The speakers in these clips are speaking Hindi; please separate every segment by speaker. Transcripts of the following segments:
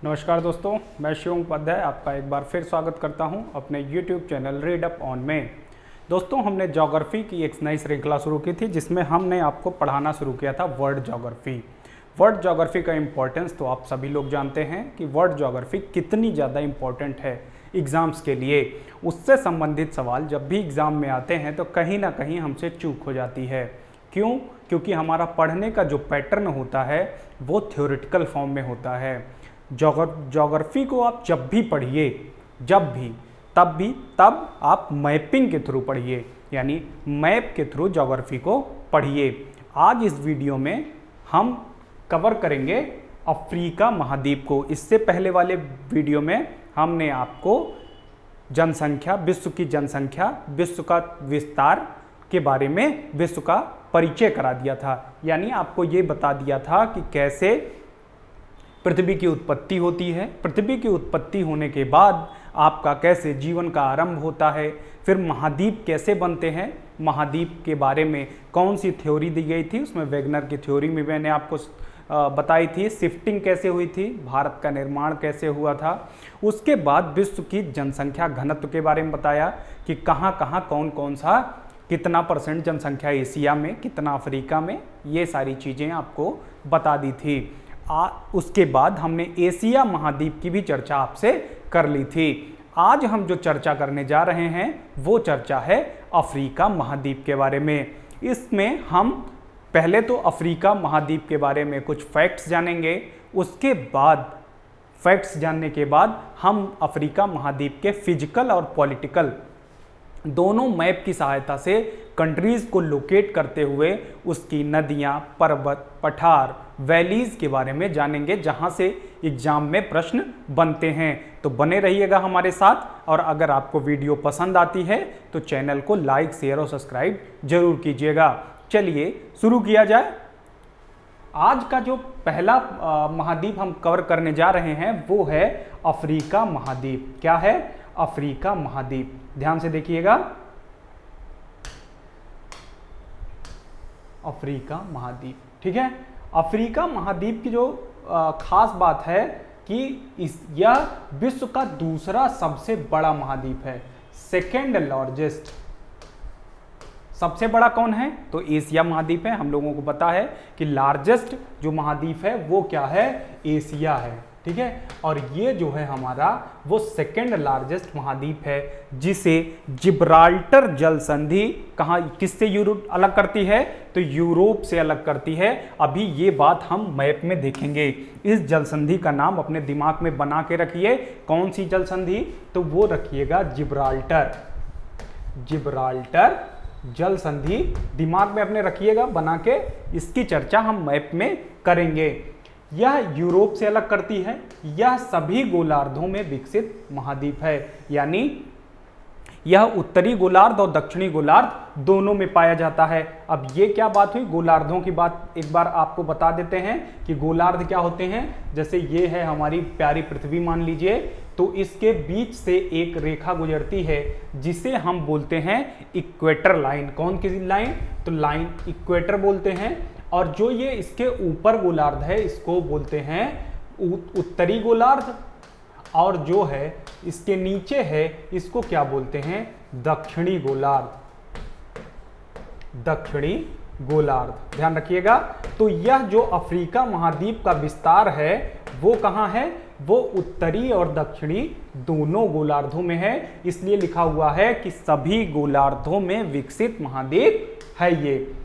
Speaker 1: नमस्कार दोस्तों, मैं शिवम उपाध्याय आपका एक बार फिर स्वागत करता हूं अपने YouTube channel read up on में। दोस्तों, हमने ज्योग्राफी की एक नई श्रृंखला शुरू की थी जिसमें हमने आपको पढ़ाना शुरू किया था वर्ल्ड ज्योग्राफी। वर्ल्ड ज्योग्राफी का इम्पोर्टेंस तो आप सभी लोग जानते हैं कि वर्ल्ड ज्योग्राफी कितनी ज़्यादा इम्पोर्टेंट है एग्ज़ाम्स के लिए। उससे संबंधित सवाल जब भी एग्ज़ाम में आते हैं तो कहीं ना कहीं हमसे चूक हो जाती है। क्यों? क्योंकि हमारा पढ़ने का जो पैटर्न होता है वो थ्योरेटिकल फॉर्म में होता है। ज्योग्राफी को आप जब भी पढ़िए, तब आप मैपिंग के थ्रू पढ़िए, यानी मैप के थ्रू ज्योग्राफी को पढ़िए। आज इस वीडियो में हम कवर करेंगे अफ्रीका महाद्वीप को। इससे पहले वाले वीडियो में हमने आपको जनसंख्या, विश्व की जनसंख्या, विश्व का विस्तार के बारे में, विश्व का परिचय करा दिया था। यानी आपको ये बता दिया था कि कैसे पृथ्वी की उत्पत्ति होती है, पृथ्वी की उत्पत्ति होने के बाद आपका कैसे जीवन का आरंभ होता है, फिर महाद्वीप कैसे बनते हैं, महाद्वीप के बारे में कौन सी थ्योरी दी गई थी, उसमें वेगनर की थ्योरी में मैंने आपको बताई थी, शिफ्टिंग कैसे हुई थी, भारत का निर्माण कैसे हुआ था। उसके बाद विश्व की जनसंख्या घनत्व के बारे में बताया कि कहाँ कहाँ कौन कौन सा कितना % जनसंख्या एशिया में, कितना अफ्रीका में, ये सारी चीज़ें आपको बता दी थी। उसके बाद हमने एशिया महाद्वीप की भी चर्चा आपसे कर ली थी। आज हम जो चर्चा करने जा रहे हैं वो चर्चा है अफ्रीका महाद्वीप के बारे में। इसमें हम पहले तो अफ्रीका महाद्वीप के बारे में कुछ फैक्ट्स जानेंगे। उसके बाद फैक्ट्स जानने के बाद हम अफ्रीका महाद्वीप के फिजिकल और पॉलिटिकल दोनों मैप की सहायता से कंट्रीज़ को लोकेट करते हुए उसकी नदियाँ, पर्वत, पठार, वैलीज़ के बारे में जानेंगे, जहाँ से एग्जाम में प्रश्न बनते हैं। तो बने रहिएगा हमारे साथ, और अगर आपको वीडियो पसंद आती है तो चैनल को लाइक, शेयर और सब्सक्राइब जरूर कीजिएगा। चलिए शुरू किया जाए। आज का जो पहला महाद्वीप हम कवर करने जा रहे हैं वो है अफ्रीका महाद्वीप। क्या है? अफ्रीका महाद्वीप। ध्यान से देखिएगा, अफ्रीका महाद्वीप। ठीक है, अफ्रीका महाद्वीप की जो खास बात है कि यह विश्व का दूसरा सबसे बड़ा महाद्वीप है, सेकेंड लार्जेस्ट। सबसे बड़ा कौन है? तो एशिया महाद्वीप है। हम लोगों को पता है कि लार्जेस्ट जो महाद्वीप है वो क्या है? एशिया है। ठीक है, और ये जो है हमारा वो सेकेंड लार्जेस्ट महाद्वीप है, जिसे जिब्राल्टर जल संधि कहाँ, किससे यूरोप अलग करती है? तो यूरोप से अलग करती है। अभी ये बात हम मैप में देखेंगे। इस जल संधि का नाम अपने दिमाग में बना के रखिए। कौन सी जल संधि? तो वो रखिएगा जिब्राल्टर। जिब्राल्टर जल संधि दिमाग में अपने रखिएगा बना के। इसकी चर्चा हम मैप में करेंगे। यह यूरोप से अलग करती है। यह सभी गोलार्धों में विकसित महाद्वीप है, यानी यह उत्तरी गोलार्ध और दक्षिणी गोलार्ध दोनों में पाया जाता है। अब ये क्या बात हुई? गोलार्धों की बात एक बार आपको बता देते हैं कि गोलार्ध क्या होते हैं। जैसे ये है हमारी प्यारी पृथ्वी मान लीजिए, तो इसके बीच से एक रेखा गुजरती है जिसे हम बोलते हैं इक्वेटर लाइन। कौन सी लाइन? तो लाइन इक्वेटर बोलते हैं। और जो ये इसके ऊपर गोलार्ध है इसको बोलते हैं उत्तरी गोलार्ध, और जो है इसके नीचे है इसको क्या बोलते हैं? दक्षिणी गोलार्ध। दक्षिणी गोलार्ध, ध्यान रखिएगा। तो यह जो अफ्रीका महाद्वीप का विस्तार है वो कहाँ है? वो उत्तरी और दक्षिणी दोनों गोलार्धों में है। इसलिए लिखा हुआ है कि सभी गोलार्धों में विकसित महाद्वीप है ये।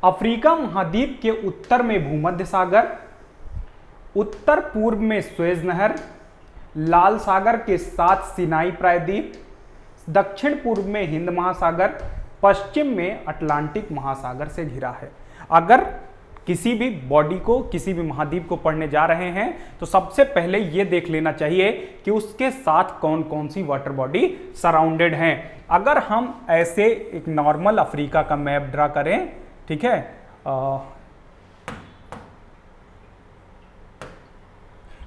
Speaker 1: अफ्रीका महाद्वीप के उत्तर में भूमध्य सागर, उत्तर पूर्व में सुएज नहर, लाल सागर के साथ सिनाई प्रायद्वीप, दक्षिण पूर्व में हिंद महासागर, पश्चिम में अटलांटिक महासागर से घिरा है। अगर किसी भी बॉडी को, किसी भी महाद्वीप को पढ़ने जा रहे हैं तो सबसे पहले यह देख लेना चाहिए कि उसके साथ कौन कौन सी वाटर बॉडी सराउंडेड हैं। अगर हम ऐसे एक नॉर्मल अफ्रीका का मैप ड्रा करें, ठीक है,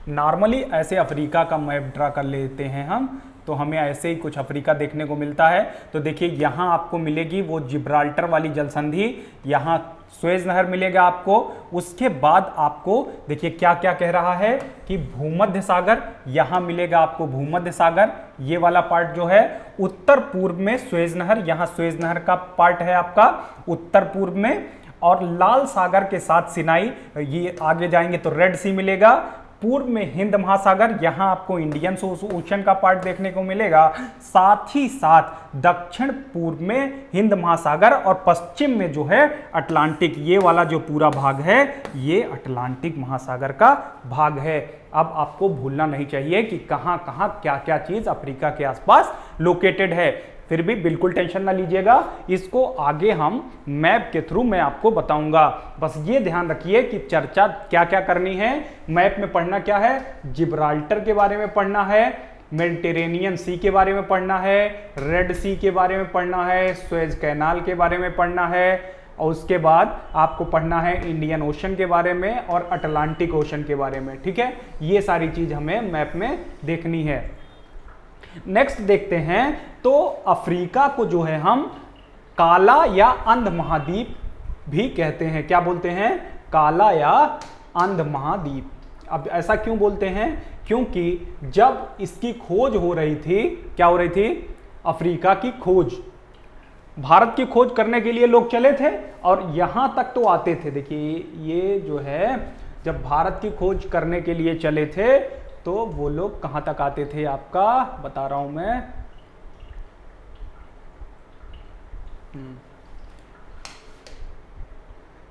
Speaker 1: नॉर्मली ऐसे अफ्रीका का मैप ड्रा कर लेते हैं हम, तो हमें ऐसे ही कुछ अफ्रीका देखने को मिलता है। तो देखिए यहाँ आपको मिलेगी वो जिब्राल्टर वाली जलसंधि, यहाँ सुएज नहर मिलेगा आपको। उसके बाद आपको देखिए क्या क्या कह रहा है कि भूमध्य सागर, यहां मिलेगा आपको भूमध्य सागर, ये वाला पार्ट जो है उत्तर पूर्व में सुएज नहर, यहां सुएज नहर का पार्ट है आपका उत्तर पूर्व में। और लाल सागर के साथ सिनाई, ये आगे जाएंगे तो रेड सी मिलेगा। पूर्व में हिंद महासागर, यहां आपको इंडियन ओशन का पार्ट देखने को मिलेगा। साथ ही साथ दक्षिण पूर्व में हिंद महासागर और पश्चिम में जो है अटलांटिक, ये वाला जो पूरा भाग है ये अटलांटिक महासागर का भाग है। अब आपको भूलना नहीं चाहिए कि कहां कहां क्या क्या चीज अफ्रीका के आसपास लोकेटेड है। फिर भी बिल्कुल टेंशन ना लीजिएगा, इसको आगे हम मैप के थ्रू मैं आपको बताऊंगा। बस ये ध्यान रखिए कि चर्चा क्या क्या करनी है। मैप में पढ़ना क्या है, जिब्राल्टर के बारे में पढ़ना है, मेडिटेरेनियन सी के बारे में पढ़ना है, रेड सी के बारे में पढ़ना है, सुएज कैनाल के बारे में पढ़ना है, और उसके बाद आपको पढ़ना है इंडियन ओशन के बारे में और अटलांटिक ओशन के बारे में। ठीक है, ये सारी चीज हमें मैप में देखनी है। नेक्स्ट देखते हैं, तो अफ्रीका को जो है हम काला या अंध महाद्वीप भी कहते हैं। क्या बोलते हैं, काला या अंध महाद्वीप। अब ऐसा क्यों बोलते हैं, क्योंकि जब इसकी खोज हो रही थी, क्या हो रही थी, अफ्रीका की खोज, भारत की खोज करने के लिए लोग चले थे और यहां तक तो आते थे। देखिए ये जो है, जब भारत की खोज करने के लिए चले थे तो वो लोग कहां तक आते थे, आपका बता रहा हूं मैं।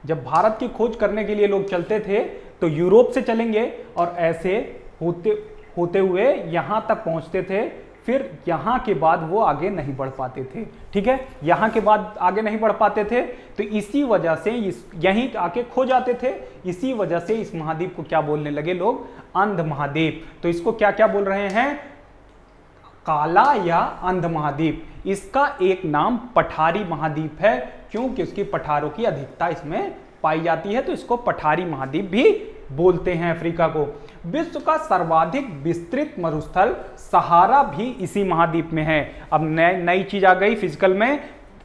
Speaker 1: जब भारत की खोज करने के लिए लोग चलते थे तो यूरोप से चलेंगे और ऐसे होते हुए यहां तक पहुंचते थे। फिर यहां के बाद वो आगे नहीं बढ़ पाते थे। ठीक है, यहां के बाद आगे नहीं बढ़ पाते थे, तो इसी वजह से यहीं आके खो जाते थे। इसी वजह से इस महाद्वीप को क्या बोलने लगे लोग, अंध महाद्वीप। तो इसको क्या क्या बोल रहे हैं, काला या अंध महाद्वीप। इसका एक नाम पठारी महाद्वीप है, क्योंकि उसकी पठारों की अधिकता इसमें पाई जाती है, तो इसको पठारी महाद्वीप भी बोलते हैं अफ्रीका को। विश्व का सर्वाधिक विस्तृत मरुस्थल सहारा भी इसी महाद्वीप में है। अब नई चीज आ गई फिजिकल में,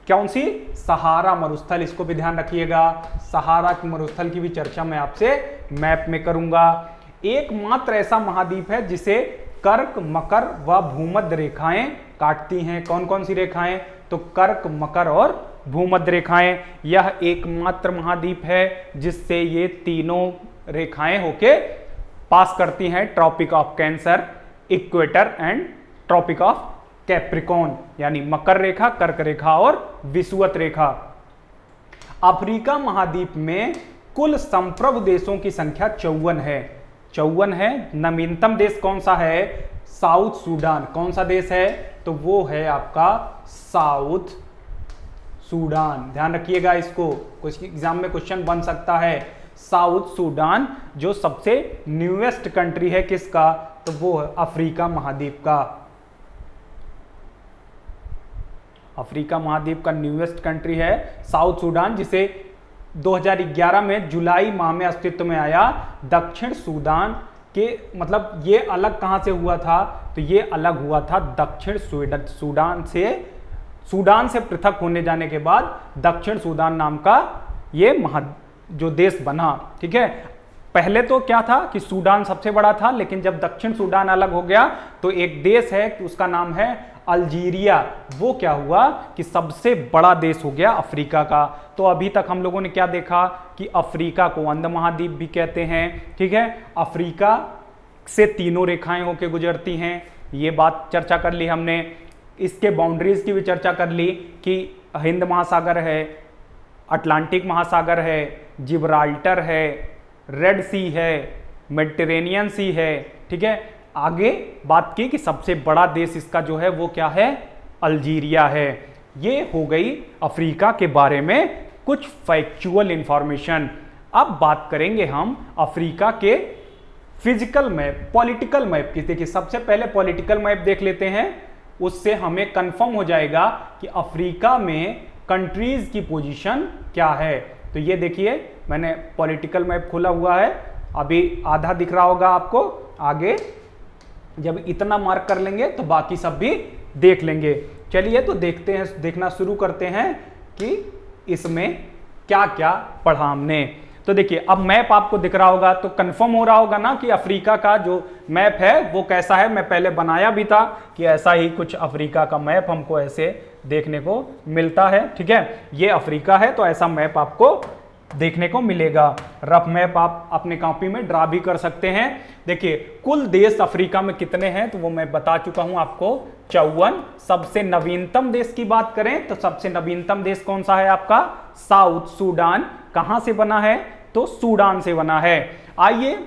Speaker 1: कौन सी, सहारा मरुस्थल। इसको भी ध्यान रखिएगा, सहारा की मरुस्थल की भी चर्चा मैं आपसे मैप में करूंगा। एकमात्र ऐसा महाद्वीप है जिसे कर्क, मकर व भूमध्य रेखाएं काटती हैं। कौन कौन सी रेखाएं, तो कर्क, मकर और भूमध्य रेखाएं। यह एकमात्र महाद्वीप है जिससे ये तीनों रेखाएं होके पास करती हैं Tropic of Cancer, equator and Tropic of Capricorn, यानी मकर रेखा, कर्क रेखा और विषुवत रेखा। अफ्रीका महाद्वीप में कुल संप्रभु देशों की संख्या 54 है। 54 है। नवीनतम देश कौन सा है, साउथ सूडान। कौन सा देश है, तो वो है आपका साउथ सूडान। ध्यान रखिएगा, इसको कुछ एग्जाम में क्वेश्चन बन सकता है। साउथ सूडान जो सबसे न्यूएस्ट कंट्री है किसका, तो वो है अफ्रीका महाद्वीप का। अफ्रीका महाद्वीप का न्यूएस्ट कंट्री है साउथ सूडान, जिसे 2011 में जुलाई माह में अस्तित्व में आया। दक्षिण सूडान के मतलब ये अलग कहां से हुआ था, तो ये अलग हुआ था दक्षिण सूडान से पृथक होने जाने के बाद दक्षिण सूडान नाम का ये जो देश बना। ठीक है, पहले तो क्या था कि सूडान सबसे बड़ा था, लेकिन जब दक्षिण सूडान अलग हो गया तो एक देश है, उसका नाम है अल्जीरिया। वो क्या हुआ कि सबसे बड़ा देश हो गया अफ्रीका का। तो अभी तक हम लोगों ने क्या देखा कि अफ्रीका को अंध महाद्वीप भी कहते हैं। ठीक है, अफ्रीका से तीनों रेखाएं होकर गुजरती हैं, ये बात चर्चा कर ली हमने। इसके बाउंड्रीज की भी चर्चा कर ली कि हिंद महासागर है, अटलांटिक महासागर है, जिब्राल्टर है, रेड सी है, मेडिटेरेनियन सी है। ठीक है, आगे बात की कि सबसे बड़ा देश इसका जो है वो क्या है, अल्जीरिया है। ये हो गई अफ्रीका के बारे में कुछ फैक्चुअल इंफॉर्मेशन। अब बात करेंगे हम अफ्रीका के फिजिकल मैप, पॉलिटिकल मैप की। देखिए सबसे पहले पॉलिटिकल मैप देख लेते हैं, उससे हमें कंफर्म हो जाएगा कि अफ्रीका में कंट्रीज की पोजीशन क्या है। तो ये देखिए मैंने पॉलिटिकल मैप खोला हुआ है, अभी आधा दिख रहा होगा आपको, आगे जब इतना मार्क कर लेंगे तो बाकी सब भी देख लेंगे। चलिए तो देखते हैं, देखना शुरू करते हैं कि इसमें क्या क्या पढ़ा हमने। तो देखिए अब मैप आपको दिख रहा होगा तो कंफर्म हो रहा होगा ना कि अफ्रीका का जो मैप है वो कैसा है। मैं पहले बनाया भी था कि ऐसा ही कुछ अफ्रीका का मैप हमको ऐसे देखने को मिलता है। ठीक है, ये अफ्रीका है तो ऐसा मैप आपको देखने को मिलेगा। रफ मैप आप अपने कॉपी में ड्रा भी कर सकते हैं। देखिए कुल देश अफ्रीका में कितने हैं तो वो मैं बता चुका हूं आपको, 54। सबसे नवीनतम देश की बात करें तो सबसे नवीनतम देश कौन सा है आपका, साउथ सूडान। कहां से बना है तो सूडान से बना है। आइए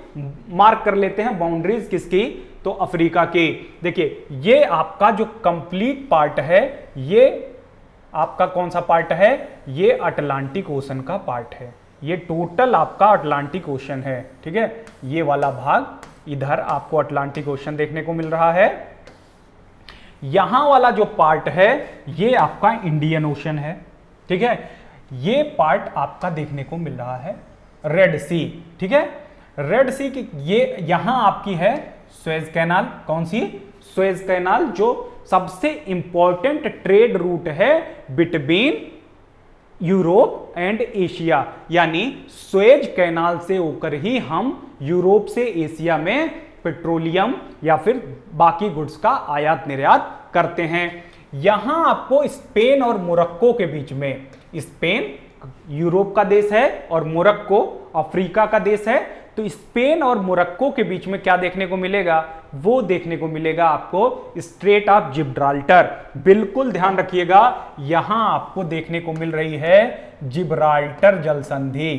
Speaker 1: मार्क कर लेते हैं बाउंड्रीज किसकी, तो अफ्रीका की। देखिए ये आपका जो कंप्लीट पार्ट है ये आपका कौन सा पार्ट है, ये अटलांटिक ओशन का पार्ट है। ये टोटल आपका अटलांटिक ओशन है। ठीक है, ये वाला भाग इधर आपको अटलांटिक ओशन देखने को मिल रहा है। यहां वाला जो पार्ट है ये आपका इंडियन ओशन है। ठीक है, ये पार्ट आपका देखने को मिल रहा है रेड सी। ठीक है, रेड सी की ये यहां आपकी है सुएज कैनाल। कौन सी, सुएज कैनाल, जो सबसे इंपॉर्टेंट ट्रेड रूट है बिटवीन यूरोप एंड एशिया। यानी सुएज कैनाल से होकर ही हम यूरोप से एशिया में पेट्रोलियम या फिर बाकी गुड्स का आयात निर्यात करते हैं। यहां आपको स्पेन और मोरक्को के बीच में, स्पेन यूरोप का देश है और मोरक्को अफ्रीका का देश है, तो स्पेन और मोरक्को के बीच में क्या देखने को मिलेगा, वो देखने को मिलेगा आपको स्ट्रेट ऑफ जिब्राल्टर। बिल्कुल ध्यान रखिएगा, यहां आपको देखने को मिल रही है जिब्राल्टर जल संधि।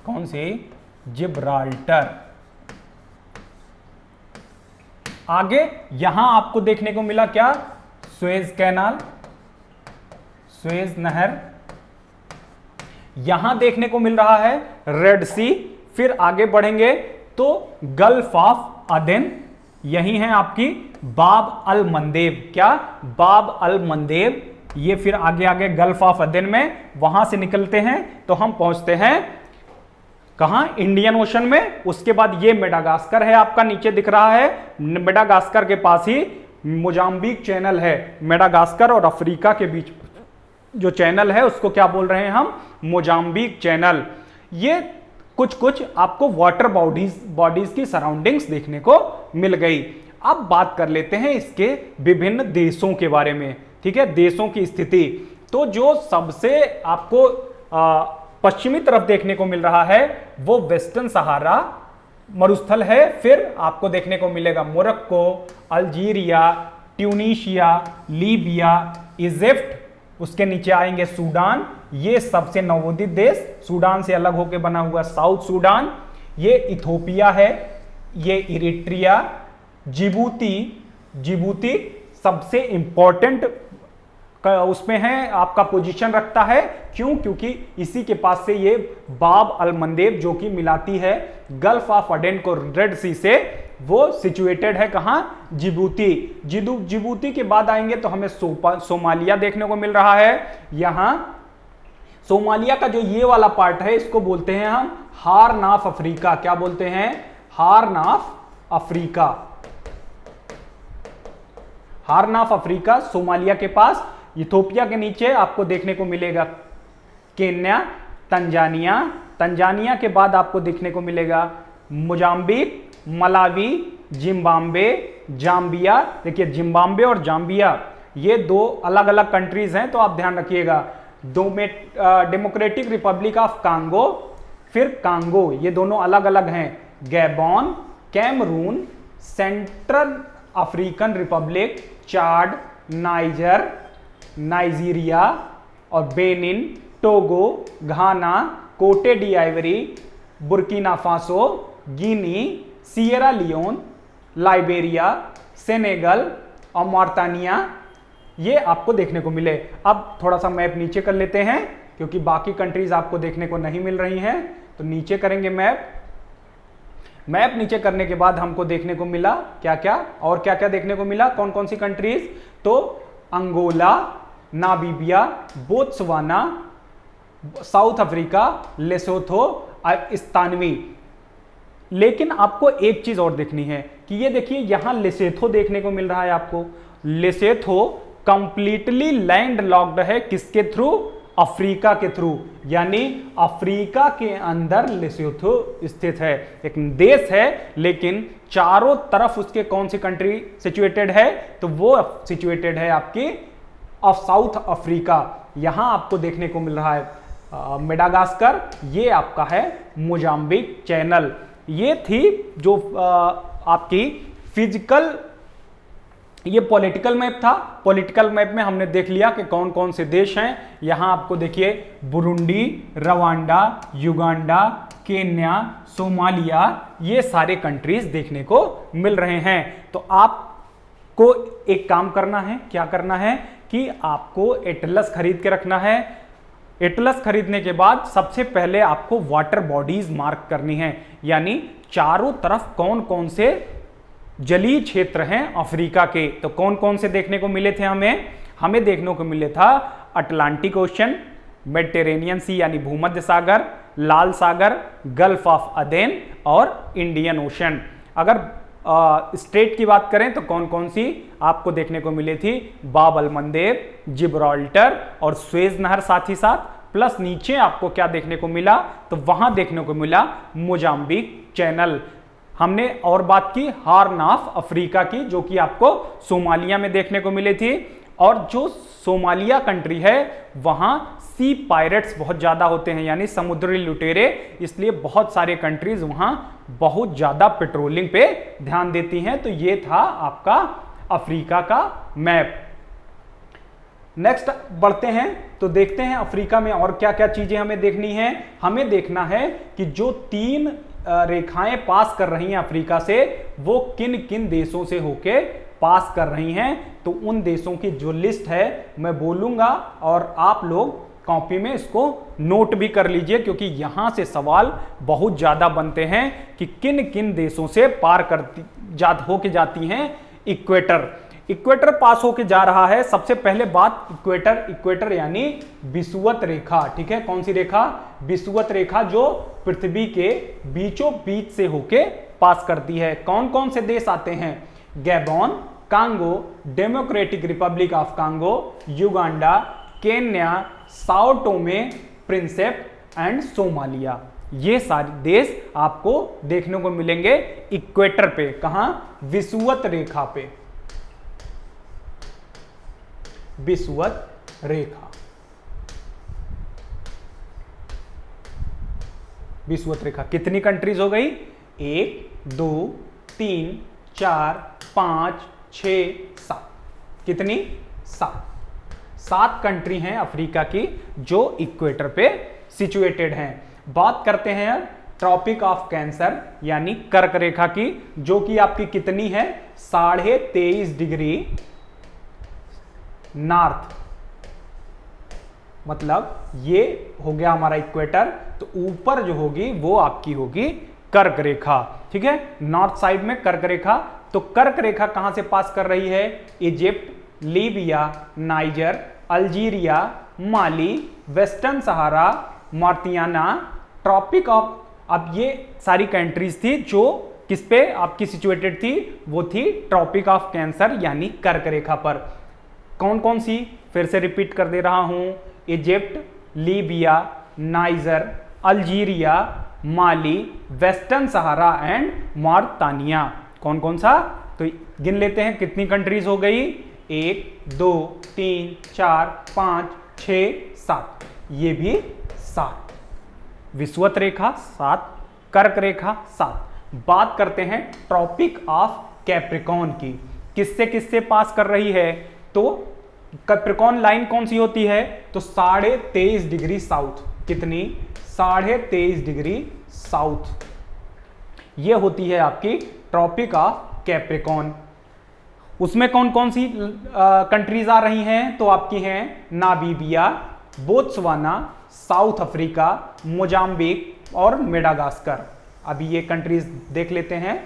Speaker 1: कौन सी, जिब्राल्टर। आगे यहां आपको देखने को मिला क्या, सुएज कैनाल, सुएज नहर। यहां देखने को मिल रहा है रेड सी। फिर आगे बढ़ेंगे तो गल्फ ऑफ अदेन, यही है आपकी बाब अल मंदेब। क्या, बाब अल मंदेब। ये फिर आगे आगे गल्फ ऑफ अदेन में, वहां से निकलते हैं तो हम पहुंचते हैं कहां, इंडियन ओशन में। उसके बाद ये मेडागास्कर है आपका, नीचे दिख रहा है। मेडागास्कर के पास ही मोजाम्बिक चैनल है। मेडागास्कर और अफ्रीका के बीच जो चैनल है उसको क्या बोल रहे हैं हम, मोजाम्बिक चैनल। ये कुछ कुछ आपको वाटर बॉडीज की सराउंडिंग्स देखने को मिल गई। अब बात कर लेते हैं इसके विभिन्न देशों के बारे में। ठीक है, देशों की स्थिति। तो जो सबसे आपको पश्चिमी तरफ देखने को मिल रहा है वो वेस्टर्न सहारा मरुस्थल है। फिर आपको देखने को मिलेगा Morocco, Algeria, Tunisia, Libya, Egypt. उसके नीचे आएंगे सूडान, ये सबसे नवोदित देश, सूडान से अलग होकर बना हुआ साउथ सूडान। ये इथोपिया है, ये इरिट्रिया, जिबूती। जिबूती सबसे इंपॉर्टेंट उसमें है, आपका पोजीशन रखता है। क्यों, क्योंकि इसी के पास से ये बाब अल मंदेब जो कि मिलाती है गल्फ ऑफ अडेन को रेड सी से, वो सिचुएटेड है कहां, जिबूती। जिबूती के बाद आएंगे तो हमें सोमालिया देखने को मिल रहा है। यहां सोमालिया का जो ये वाला पार्ट है इसको बोलते हैं हम हार्न ऑफ अफ्रीका। क्या बोलते हैं, horn of Africa. Horn of Africa Somalia के पास। इथोपिया के नीचे आपको देखने को मिलेगा केन्या, तंजानिया। तंजानिया के बाद आपको देखने को मिलेगा मोजाम्बिक, मलावी, जिम्बाब्वे, जाम्बिया। देखिए जिम्बाब्वे और जाम्बिया ये दो अलग अलग कंट्रीज हैं, तो आप ध्यान रखिएगा। डेमोक्रेटिक रिपब्लिक ऑफ कांगो, फिर कांगो, ये दोनों अलग अलग हैं। Gabon, Cameroon, Central African Republic, Chad, Niger, Nigeria और Benin, Togo, Ghana, Cote d' Ivoire, Burkina Faso, Guinea, Sierra Leone, Liberia, Senegal और मॉरिटानिया, ये आपको देखने को मिले। अब थोड़ा सा मैप नीचे कर लेते हैं क्योंकि बाकी कंट्रीज आपको देखने को नहीं मिल रही हैं, तो नीचे करेंगे मैप। मैप नीचे करने के बाद हमको देखने को मिला क्या क्या, और क्या क्या देखने को मिला, कौन कौन सी कंट्रीज, तो Angola, Namibia, Botswana, South Africa, Lesotho, Eswatini. लेकिन आपको एक चीज और देखनी है कि ये देखिए यहां लेसेथो देखने को मिल रहा है आपको। लेसेथो कंप्लीटली लैंड लॉक्ड है, किसके थ्रू, अफ्रीका के थ्रू, यानी अफ्रीका के अंदर लेसोथो स्थित है, एक देश है, लेकिन चारों तरफ उसके कौन सी कंट्री सिचुएटेड है, तो वो सिचुएटेड है आपकी साउथ अफ्रीका। यहां आपको देखने को मिल रहा है मेडागास्कर, ये आपका है मोजाम्बिक चैनल। ये थी जो आपकी फिजिकल, ये पॉलिटिकल मैप था। पॉलिटिकल मैप में हमने देख लिया कि कौन कौन से देश हैं। यहां आपको देखिए Burundi, Rwanda, Uganda, Kenya, Somalia, ये सारे कंट्रीज देखने को मिल रहे हैं। तो आपको एक काम करना है, क्या करना है कि आपको एटलस खरीद के रखना है। एटलस खरीदने के बाद सबसे पहले आपको वाटर बॉडीज मार्क करनी है, यानी चारों तरफ कौन कौन से जलीय क्षेत्र हैं अफ्रीका के। तो कौन कौन से देखने को मिले थे हमें देखने को मिले था अटलांटिक ओशन, मेडिटेरेनियन सी यानी भूमध्य सागर, लाल सागर, गल्फ ऑफ अदेन और इंडियन ओशन। अगर स्टेट की बात करें तो कौन कौन सी आपको देखने को मिली थी, बाब अल मंदेब, जिब्राल्टर और स्वेज नहर, साथ ही साथ प्लस नीचे आपको क्या देखने को मिला, तो वहां देखने को मिला मोजाम्बिक चैनल। हमने और बात की हॉर्न ऑफ अफ्रीका की, जो कि आपको सोमालिया में देखने को मिली थी। और जो सोमालिया कंट्री है वहां सी पायरेट्स बहुत ज्यादा होते हैं, यानी समुद्री लुटेरे, इसलिए बहुत सारे कंट्रीज वहां बहुत ज्यादा पेट्रोलिंग पे ध्यान देती हैं। तो ये था आपका अफ्रीका का मैप। नेक्स्ट बढ़ते हैं तो देखते हैं अफ्रीका में और क्या क्या चीजें हमें देखनी है। हमें देखना है कि जो 3 रेखाएं पास कर रही हैं अफ्रीका से, वो किन किन देशों से होके पास कर रही हैं। तो उन देशों की जो लिस्ट है मैं बोलूंगा और आप लोग कॉपी में इसको नोट भी कर लीजिए, क्योंकि यहां से सवाल बहुत ज्यादा बनते हैं कि किन किन देशों से पार करती होके जाती हैं इक्वेटर। इक्वेटर पास होके जा रहा है। सबसे पहले बात इक्वेटर यानी विषुवत रेखा, ठीक है। कौन सी रेखा? विषुवत रेखा, जो पृथ्वी के बीचों बीच से होके पास करती है। कौन कौन से देश आते हैं? Gabon, Congo, democratic republic of Congo, Uganda, Kenya, Sao Thome, Prinsep and Somalia. ये सारे देश आपको देखने को मिलेंगे इक्वेटर पे। कहां? विषुवत रेखा पे, विषुवत रेखा। विषुवत रेखा कितनी कंट्रीज हो गई? 1 2 3 4 5 6 7। कितनी? 7 कंट्री हैं अफ्रीका की जो इक्वेटर पे सिचुएटेड हैं। बात करते हैं ट्रॉपिक ऑफ कैंसर यानी कर्क रेखा की, जो कि आपकी कितनी है? 23.5 डिग्री नॉर्थ, मतलब ये हो गया हमारा इक्वेटर। तो ऊपर जो होगी वो आपकी होगी कर्क रेखा, ठीक है। नॉर्थ साइड में कर्क रेखा। तो कर्क रेखा कहां से पास कर रही है? Egypt, Libya, Niger, Algeria, Mali, Western Sahara, Mauritania, Tropic of. अब ये सारी कंट्रीज थी जो किस पे आपकी सिचुएटेड थी? वो थी ट्रॉपिक ऑफ कैंसर यानी कर्क रेखा पर। कौन कौन सी? फिर से रिपीट कर दे रहा हूं, Egypt, Libya, Niger, Algeria, Mali, Western Sahara and Mauritania. कौन कौन सा? तो गिन लेते हैं कितनी कंट्रीज हो गई? 1 2 3 4 5 6 7। ये भी 7। विषुवत रेखा 7, कर्क रेखा 7। बात करते हैं ट्रॉपिक ऑफ कैप्रिकॉर्न की, किससे किससे पास कर रही है? तो कैप्रिकॉर्न लाइन कौन सी होती है? तो 23.5 डिग्री साउथ। कितनी? 23.5 डिग्री साउथ। ये होती है आपकी ट्रॉपिक ऑफ कैप्रिकॉर्न। उसमें कौन कौन सी कंट्रीज आ रही हैं? तो आपकी हैं Namibia, Botswana, South Africa, Mozambique और मेडागास्कर। अभी ये कंट्रीज देख लेते हैं।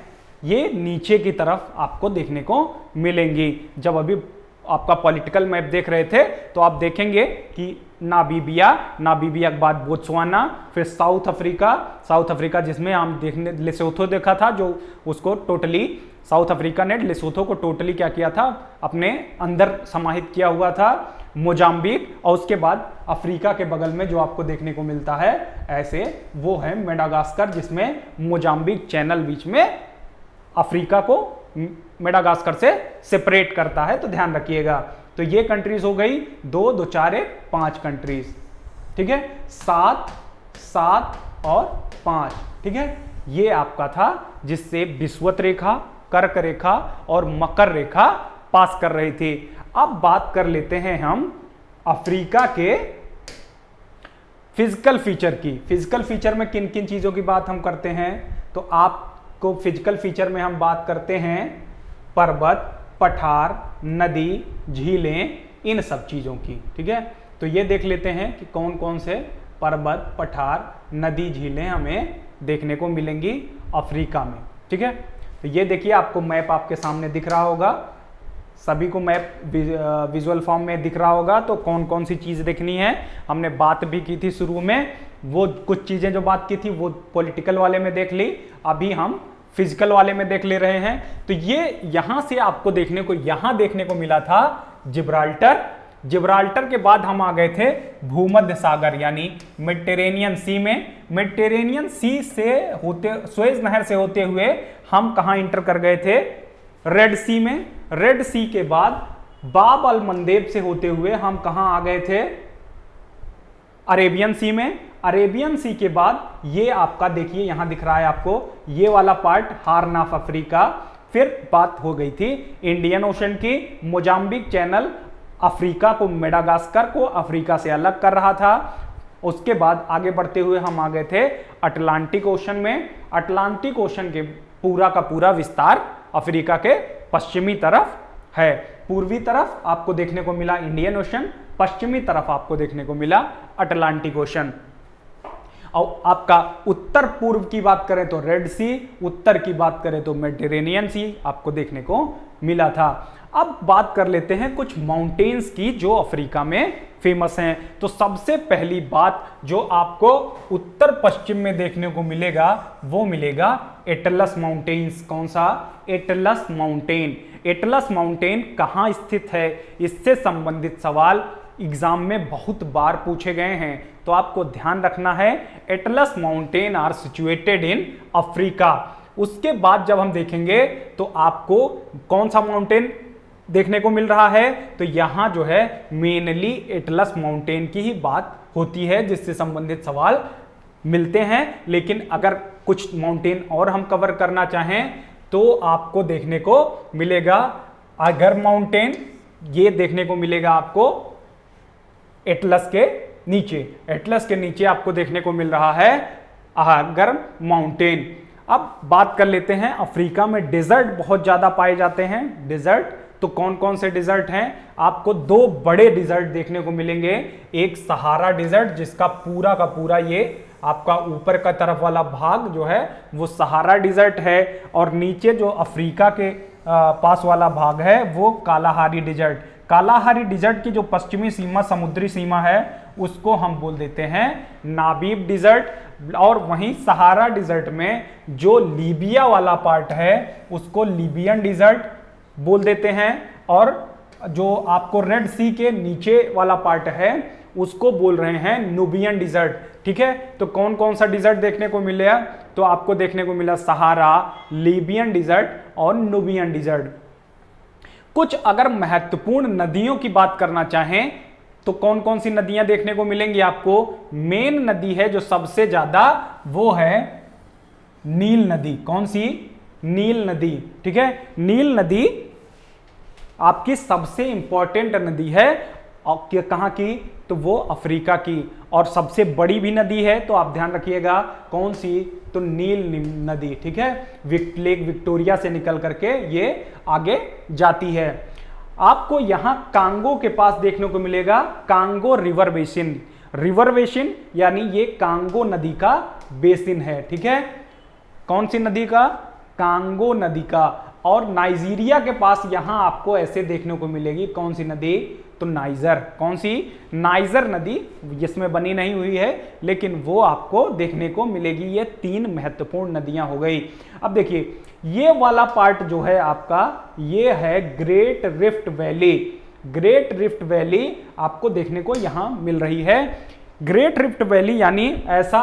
Speaker 1: ये नीचे की तरफ आपको देखने को मिलेंगी। जब अभी आपका पॉलिटिकल मैप देख रहे थे तो आप देखेंगे कि नामीबिया के बाद बोत्सवाना, फिर साउथ अफ्रीका जिसमें हम देखने लेसोथो देखा था, जो उसको टोटली साउथ अफ्रीका ने लेसोथो को टोटली क्या किया था? अपने अंदर समाहित किया हुआ था। मोजाम्बिक, और उसके बाद अफ्रीका के बगल में जो आपको देखने को मिलता है ऐसे, वो है मेडागास्कर, जिसमें मोजाम्बिक चैनल बीच में अफ्रीका को मेडागास्कर से सेपरेट करता है, तो ध्यान रखिएगा। तो ये कंट्रीज हो गई 2, 2, 4, 1, 5 कंट्रीज, ठीक है, 7, 7 और 5, ठीक है। ये आपका था जिससे विषुवत रेखा, कर्क रेखा और मकर रेखा पास कर रही थी। अब बात कर लेते हैं हम अफ्रीका के फिजिकल फीचर की। फिजिकल फीचर में किन किन चीजों की बात हम करते हैं, तो आपको फिजिकल फीचर में हम बात करते हैं पर्वत, पठार, नदी, झीलें, इन सब चीजों की, ठीक है। तो ये देख लेते हैं कि कौन कौन से पर्वत, पठार, नदी, झीलें हमें देखने को मिलेंगी अफ्रीका में, ठीक है। तो ये देखिए, आपको मैप आपके सामने दिख रहा होगा, सभी को मैप विजुअल फॉर्म में दिख रहा होगा। तो कौन कौन सी चीज देखनी है, हमने बात भी की थी शुरू में, वो कुछ चीजें जो बात की थी वो पॉलिटिकल वाले में देख ली, अभी हम फिजिकल वाले में देख ले रहे हैं। तो ये यहां से आपको देखने को मिला था जिब्राल्टर। जिब्राल्टर के बाद हम आ गए थे भूमध्य सागर यानी मेडिटेरेनियन सी में। मेडिटेरेनियन सी से होते, सुएज नहर से होते हुए हम कहां इंटर कर गए थे, रेड सी में। रेड सी के बाद बाब अल मंदेब से होते हुए हम कहां आ गए थे, अरेबियन सी में। अरेबियन सी के बाद ये आपका देखिए यहां दिख रहा है आपको, ये वाला पार्ट हार्न ऑफ अफ्रीका। फिर बात हो गई थी इंडियन ओशन की, मोजाम्बिक चैनल अफ्रीका को, मेडागास्कर को अफ्रीका से अलग कर रहा था। उसके बाद आगे बढ़ते हुए हम आ गए थे अटलांटिक ओशन में। अटलांटिक ओशन के पूरा का पूरा विस्तार अफ्रीका के पश्चिमी तरफ है। पूर्वी तरफ आपको देखने को मिला इंडियन ओशन, पश्चिमी तरफ आपको देखने को मिला अटलांटिक ओशन। और आपका उत्तर पूर्व की बात करें तो रेड सी, उत्तर की बात करें तो मेडिटेरेनियन सी आपको देखने को मिला था। अब बात कर लेते हैं कुछ माउंटेन्स की जो अफ्रीका में फेमस हैं। तो सबसे पहली बात जो आपको उत्तर पश्चिम में देखने को मिलेगा वो मिलेगा एटलस माउंटेन्स। कौन सा, एटलस माउंटेन। एटलस माउंटेन कहाँ स्थित है, इससे संबंधित सवाल एग्जाम में बहुत बार पूछे गए हैं, तो आपको ध्यान रखना है Atlas mountain are situated in Africa. उसके बाद जब हम देखेंगे तो आपको कौन सा माउंटेन देखने को मिल रहा है, तो यहां जो है मेनली एटलस माउंटेन की ही बात होती है, जिससे संबंधित सवाल मिलते हैं। लेकिन अगर कुछ माउंटेन और हम कवर करना चाहें तो आपको देखने को मिलेगा अगर माउंटेन, ये देखने को मिलेगा आपको एटलस के नीचे। एटलस के नीचे आपको देखने को मिल रहा है अगर माउंटेन। अब बात कर लेते हैं अफ्रीका में डेजर्ट बहुत ज्यादा पाए जाते हैं। डेजर्ट तो कौन कौन से डिजर्ट हैं, आपको 2 बड़े डिजर्ट देखने को मिलेंगे। एक सहारा डिजर्ट जिसका पूरा का पूरा ये आपका ऊपर का तरफ वाला भाग जो है वो सहारा डिजर्ट है, और नीचे जो अफ्रीका के पास वाला भाग है वो कालाहारी डिजर्ट। कालाहारी डिजर्ट की जो पश्चिमी सीमा, समुद्री सीमा है, उसको हम बोल देते हैं नाबीब डिजर्ट। और वहीं सहारा डिजर्ट में जो लीबिया वाला पार्ट है उसको लीबियन डिजर्ट बोल देते हैं, और जो आपको रेड सी के नीचे वाला पार्ट है उसको बोल रहे हैं नुबियन डिजर्ट, ठीक है। तो कौन कौन सा डिजर्ट देखने को मिलेगा, तो आपको देखने को मिला सहारा, लीबियन डिजर्ट और नुबियन डिजर्ट। कुछ अगर महत्वपूर्ण नदियों की बात करना चाहें तो कौन कौन सी नदियां देखने को मिलेंगी आपको, मेन नदी है जो सबसे ज्यादा वो है नील नदी। कौन सी, नील नदी, ठीक है। नील नदी आपकी सबसे इंपॉर्टेंट नदी है, और कहां की, तो वो अफ्रीका की, और सबसे बड़ी भी नदी है, तो आप ध्यान रखिएगा कौन सी, तो नील नदी, ठीक है। लेक विक्टोरिया से निकल करके ये आगे जाती है। आपको यहां कांगो के पास देखने को मिलेगा Congo river basin. River basin यानी ये कांगो नदी का बेसिन है, ठीक है। कौन सी नदी का, कांगो नदी का। और नाइजीरिया के पास यहां आपको ऐसे देखने को मिलेगी कौन सी नदी, तो नाइजर। कौन सी, नाइजर नदी, जिसमें बनी नहीं हुई है लेकिन वो आपको देखने को मिलेगी। ये 3 महत्वपूर्ण नदियां हो गई। अब देखिए ये वाला पार्ट जो है आपका, ये है great Rift valley. Great Rift valley आपको देखने को यहां मिल रही है। ग्रेट रिफ्ट वैली यानी ऐसा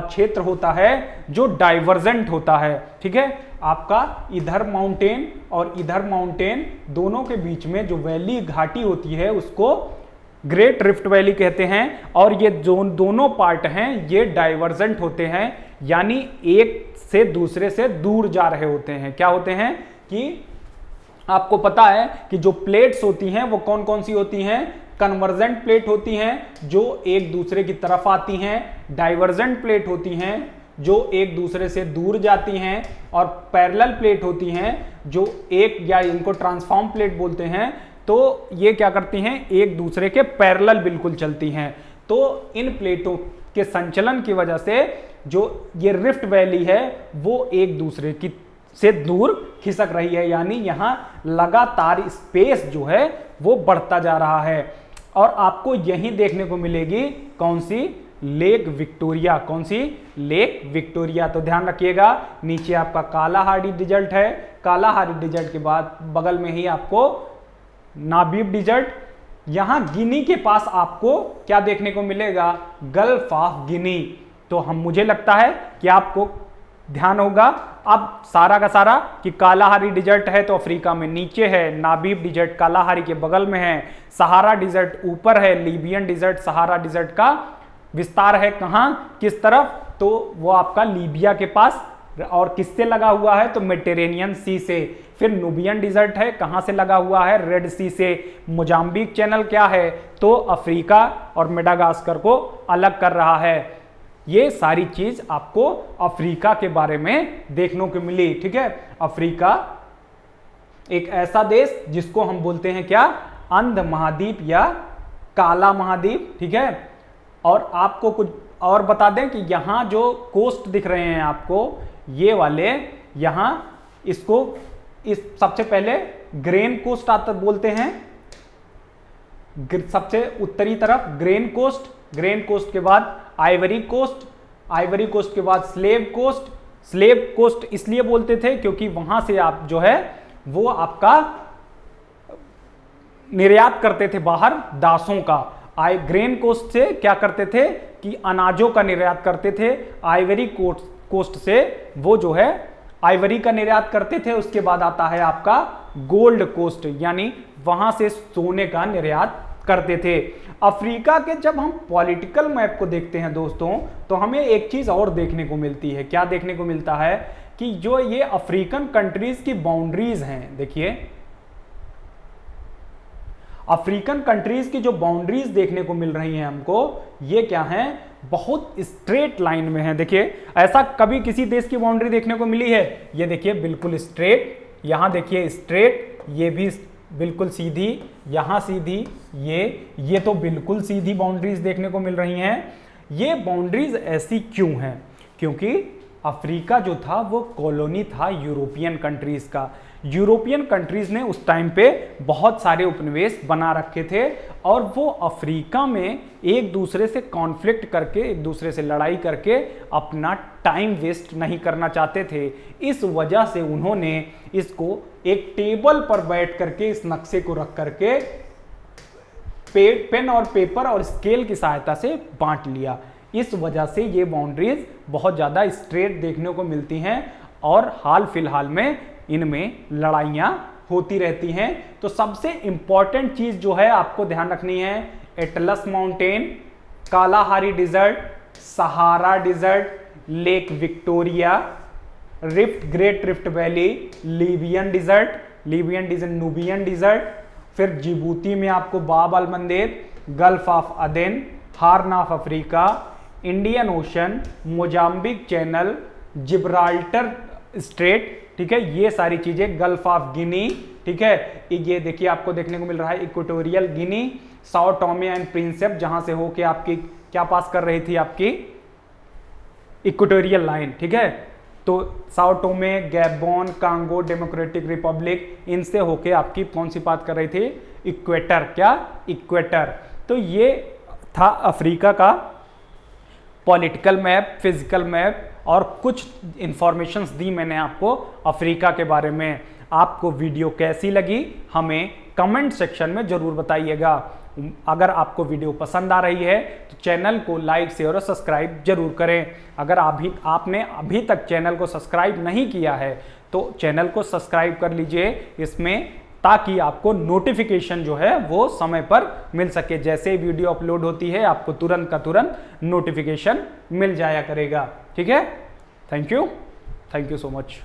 Speaker 1: क्षेत्र होता है जो डाइवर्जेंट होता है, ठीक है। आपका इधर माउंटेन और इधर माउंटेन दोनों के बीच में जो वैली घाटी होती है उसको ग्रेट रिफ्ट वैली कहते हैं। और ये जो दोनों पार्ट हैं ये डाइवर्जेंट होते हैं, यानी एक से दूसरे से दूर जा रहे होते हैं। क्या होते हैं कि आपको पता है कि जो प्लेट्स होती हैं वो कौन कौन सी होती हैं, कन्वर्जेंट प्लेट होती हैं जो एक दूसरे की तरफ आती हैं, डाइवर्जेंट प्लेट होती हैं जो एक दूसरे से दूर जाती हैं, और पैरेलल प्लेट होती हैं जो एक, या इनको ट्रांसफॉर्म प्लेट बोलते हैं, तो ये क्या करती हैं, एक दूसरे के पैरेलल बिल्कुल चलती हैं। तो इन प्लेटों के संचलन की वजह से जो ये रिफ्ट वैली है वो एक दूसरे की से दूर खिसक रही है, यानी यहां लगातार स्पेस जो है वो बढ़ता जा रहा है। और आपको यही देखने को मिलेगी कौन सी, लेक विक्टोरिया। कौन सी, लेक विक्टोरिया। तो ध्यान रखिएगा, नीचे आपका कालाहारी डिजर्ट है, कालाहारी डिजर्ट के बाद बगल में ही आपको नाबीब डिजर्ट। यहां गिनी के पास आपको क्या देखने को मिलेगा, गल्फ ऑफ गिनी। तो मुझे लगता है कि आपको ध्यान होगा अब सारा का सारा कि कालाहारी डिजर्ट है तो अफ्रीका में नीचे है, नाबीब डिजर्ट कालाहारी के बगल में है, सहारा डिजर्ट ऊपर है, लीबियन डिजर्ट सहारा डिजर्ट का विस्तार है कहां, किस तरफ, तो वो आपका लीबिया के पास, और किससे लगा हुआ है, तो मेडिटेरेनियन सी से। फिर नुबियन डिजर्ट है, कहां से लगा हुआ है, रेड सी से। मोजाम्बिक चैनल क्या है, तो अफ्रीका और मेडागास्कर को अलग कर रहा है। ये सारी चीज आपको अफ्रीका के बारे में देखने को मिली, ठीक है। अफ्रीका एक ऐसा देश जिसको हम बोलते हैं क्या, अंध महाद्वीप या काला महाद्वीप, ठीक है। और आपको कुछ और बता दें कि यहां जो कोस्ट दिख रहे हैं आपको, ये वाले यहां इसको इस सबसे पहले ग्रेन कोस्ट आता बोलते हैं, सबसे उत्तरी तरफ ग्रेन कोस्ट, ग्रेन कोस्ट के बाद आइवरी कोस्ट, आइवरी कोस्ट के बाद स्लेव कोस्ट। स्लेव कोस्ट इसलिए बोलते थे क्योंकि वहां से आप जो है वो आपका निर्यात करते थे बाहर दासों का। ग्रेन कोस्ट से क्या करते थे कि अनाजों का निर्यात करते थे। आइवरी कोस्ट से वो जो है आइवरी का निर्यात करते थे। उसके बाद आता है आपका गोल्ड कोस्ट, यानी वहां से सोने का निर्यात करते थे। अफ्रीका के जब हम पॉलिटिकल मैप को देखते हैं दोस्तों, तो हमें एक चीज और देखने को मिलती है। क्या देखने को मिलता है कि जो ये अफ्रीकन कंट्रीज की बाउंड्रीज हैं, देखिए अफ्रीकन कंट्रीज की जो बाउंड्रीज देखने को मिल रही हैं हमको, ये क्या हैं, बहुत स्ट्रेट लाइन में है। देखिए ऐसा कभी किसी देश की बाउंड्री देखने को मिली है, ये देखिए बिल्कुल स्ट्रेट, यहां देखिए स्ट्रेट, ये भी बिल्कुल सीधी, यहां सीधी, ये तो बिल्कुल सीधी बाउंड्रीज देखने को मिल रही हैं। ये बाउंड्रीज ऐसी क्यों हैं, क्योंकि अफ्रीका जो था वो कॉलोनी था यूरोपियन कंट्रीज का। यूरोपियन कंट्रीज ने उस टाइम पे बहुत सारे उपनिवेश बना रखे थे, और वो अफ्रीका में एक दूसरे से कॉन्फ्लिक्ट करके, एक दूसरे से लड़ाई करके अपना टाइम वेस्ट नहीं करना चाहते थे। इस वजह से उन्होंने इसको एक टेबल पर बैठ करके इस नक्शे को रख करके पेन और पेपर और स्केल की सहायता से बांट लिया। इस वजह से ये बाउंड्रीज बहुत ज़्यादा स्ट्रेट देखने को मिलती हैं, और हाल फिलहाल में इनमें लड़ाइयाँ होती रहती हैं। तो सबसे इंपॉर्टेंट चीज़ जो है आपको ध्यान रखनी है, Atlas Mountain, Kalahari Desert, Sahara Desert, Lake Victoria, Great Rift Valley, Libyan Desert, Nubian Desert, फिर जिबूती में आपको Bab el Mandeb, Gulf of Aden, Horn of Africa, Indian Ocean, Mozambique Channel, Gibraltar Strait, ठीक है, ये सारी चीजें, गल्फ ऑफ गिनी, ठीक है। ये देखिए आपको देखने को मिल रहा है Equatorial Guinea, Sao Thome and Prinsep, जहां से होके आपकी क्या पास कर रही थी, आपकी इक्वेटोरियल लाइन, ठीक है। तो Sao Thome, Gabon, Congo democratic Republic, इनसे होके आपकी कौन सी बात कर रही थी, इक्वेटर, क्या, इक्वेटर। तो ये था अफ्रीका का पॉलिटिकल मैप, फिजिकल मैप, और कुछ इंफॉर्मेशंस दी मैंने आपको अफ्रीका के बारे में। आपको वीडियो कैसी लगी हमें कमेंट सेक्शन में जरूर बताइएगा। अगर आपको वीडियो पसंद आ रही है तो चैनल को लाइक शेयर और सब्सक्राइब जरूर करें। अगर आपने अभी तक चैनल को सब्सक्राइब नहीं किया है तो चैनल को सब्सक्राइब कर लीजिए इसमें, ताकि आपको नोटिफिकेशन जो है वो समय पर मिल सके। जैसे वीडियो अपलोड होती है आपको तुरंत का तुरंत नोटिफिकेशन मिल जाया करेगा। ठीक है, थैंक यू सो मच।